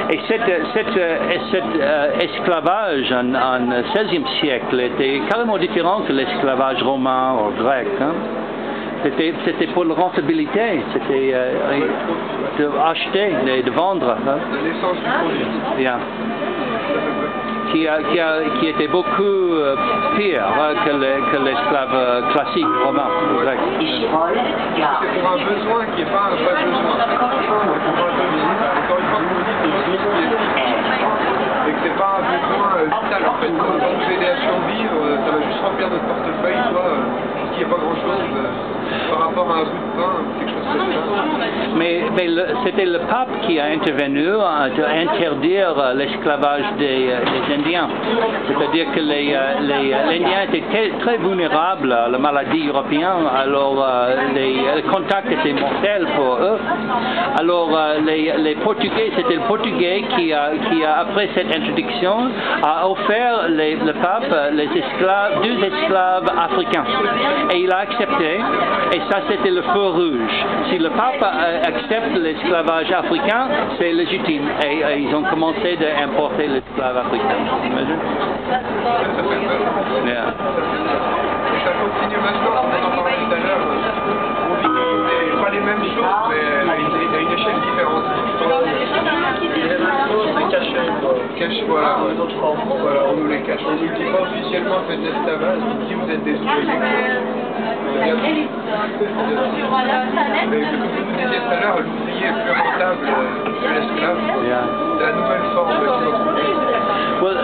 Et cet esclavage en XVIe siècle était carrément différent que l'esclavage romain ou grec. Hein. C'était pour la rentabilité, c'était de acheter et de vendre. Hein. L'essence du produit. Qui était beaucoup pire que l'esclave classique romain. Grec. C'est pour un besoin qui n'est pas un vrai besoin. Encore une fois, comme vous dites, et que c'est pas un besoin vital en fait. Ça va nous aider à survivre, ça va juste remplir notre portefeuille, ce qui n'est pas grand chose par rapport à un bout de pain, quelque chose comme ça. Mais c'était le pape qui a intervenu à interdire l'esclavage des Indiens. C'est-à-dire que les Indiens étaient très vulnérables à la maladie européenne, alors les contacts étaient mortels pour eux. Alors les Portugais, c'était le Portugais qui a après cette introduction, a offert le pape deux esclaves africains. Et il a accepté, et ça c'était le feu rouge. Si le pape accepte l'esclavage africain, c'est légitime. Et ils ont commencé à importer l'esclave africain. Imagine? Yeah. Ça continue maintenant, on en parlait tout à l'heure. On vit pas les mêmes choses, mais à une échelle différente. Les mêmes choses, mais cachées. Voilà, on nous les cache. On ne nous dit pas officiellement faites de l'esclavage, on nous dit vous êtes des ouvriers. Mais comme vous disiez tout à l'heure, l'ouvrier est plus rentable que l'esclave. C'est la nouvelle forme qui va trouver.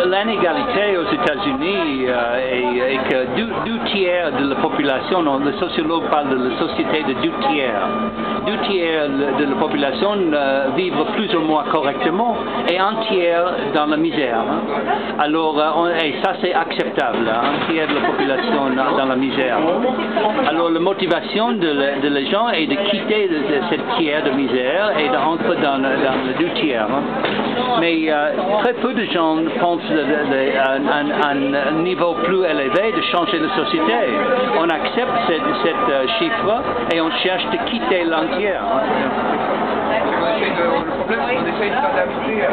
L'inégalité aux États-Unis est que deux tiers de la population, le sociologue parle de la société de deux tiers. Deux tiers de la population vivent plus ou moins correctement et un tiers dans la misère. Alors, et ça c'est acceptable, un tiers de la population dans la misère. Alors la motivation de les gens est de quitter cette tiers de misère et d'entrer dans le deux tiers. Mais très peu de gens pensent à un niveau plus élevé de changer la société. On accepte cette chiffre et on cherche de quitter l'entière. Le problème, c'est qu'on essaye de s'adapter à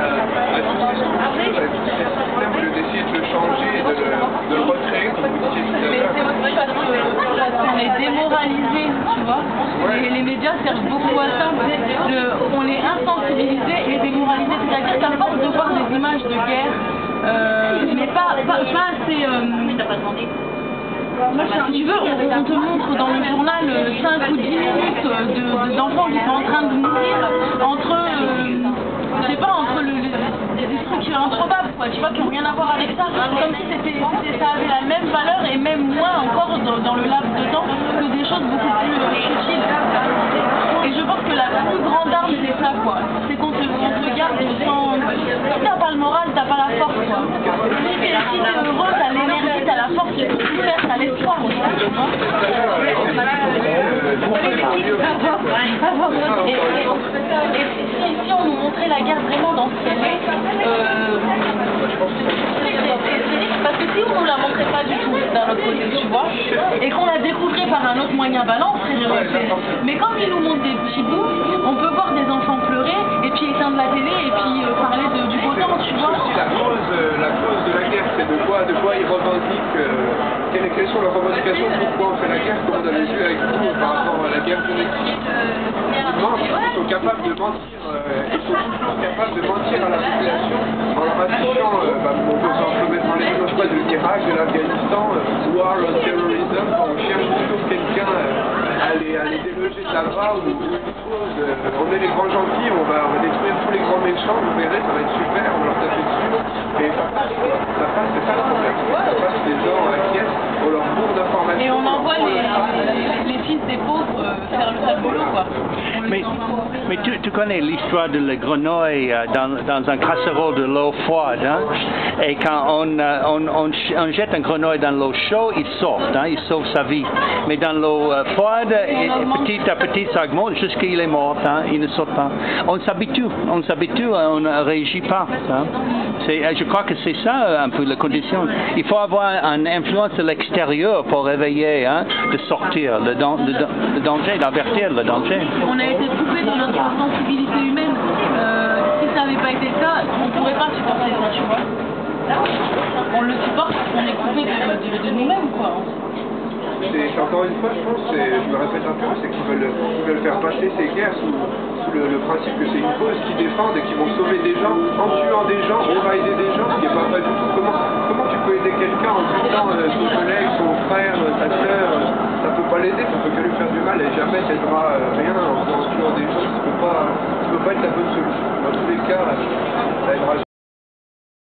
tous ces structures, à tous ces systèmes, au lieu d'essayer de le changer, de le recréer, comme vous disiez tout à l'heure. Mais c'est aussi parce qu'on est démoralisé, tu vois. Les médias servent beaucoup à ça. On est insensibilisé et démoralisé. C'est-à-dire qu'à force de voir des images de guerre, mais pas assez... Si tu veux, on te montre dans le journal 5 ou 10 minutes d'enfants qui sont en train de mourir entre, je sais pas, entre des trucs improbables, quoi, tu vois, qui n'ont rien à voir avec ça, comme si ça avait la même valeur et même moins encore dans le laps de temps que des choses beaucoup plus futiles. Et je pense que la plus grande arme, c'est ça, quoi. C'est qu'on te garde sans... Si t'as pas le moral, t'as pas la force, quoi. Si t'es heureux, t'as l'énergie, t'as la force, tu peux tout faire, t'as l'espoir aussi, tu vois. Et si on nous montrait la guerre vraiment dans ce qu'elle est, parce que si on nous la montrait pas du tout d'un autre côté, tu vois, et qu'on la découvrait par un autre moyen, bah là on serait révolté. Mais comme ils nous montrent des petits bouts, on peut voir des enfants pleurer, et puis éteindre la télé, et puis parler du beau temps, tu vois. La cause de la guerre, c'est de quoi ils revendiquent, quelles sont leurs revendications, pourquoi on fait la guerre, comme on avait vu avec vous par rapport à la guerre du Mexique. Ils sont capables de mentir, ils sont toujours capables de mentir à la population en leur affichant, on peut mettre dans les deux choix de l'Irak, de l'Afghanistan, War on Terrorism, on cherche toujours quelqu'un à les déloger de là-bas ou une chose, on est les grands gentils, on va détruire tous les grands méchants, vous verrez, ça va être super, on va leur taper dessus, mais ça passe, c'est ça le problème, ça passe, les gens acquiescent, on leur bourre d'informations. Et on envoie les fils des pauvres faire le sale boulot, quoi. Mais tu connais l'histoire de la grenouille dans un casserole de l'eau froide, hein? Et quand on jette un grenouille dans l'eau chaude, il saute, hein? Il sauve sa vie. Mais dans l'eau froide, petit à petit, ça augmente jusqu'à ce qu'il est mort, hein? Il ne saute pas. On s'habitue, on ne réagit pas. Hein? Je crois que c'est ça un peu la condition. Il faut avoir une influence de l'extérieur pour réveiller, hein? De sortir, le danger, d'avertir le danger. On a été coupé de notre sensibilité humaine. sauver de nous-mêmes, quoi. Encore une fois, je pense, je me répète un peu, c'est qu'ils veulent faire passer ces guerres sous le principe que c'est une cause qu'ils défendent et qu'ils vont sauver des gens. En tuant des gens, on va aider des gens, ce qui n'est pas vrai du tout. Comment tu peux aider quelqu'un en butant son collègue, son frère, ta soeur? Ça peut pas l'aider, ça peut que lui faire du mal et jamais t'aidera rien en tuant des gens. Ça peut pas être la bonne solution. Dans tous les cas, ça aidera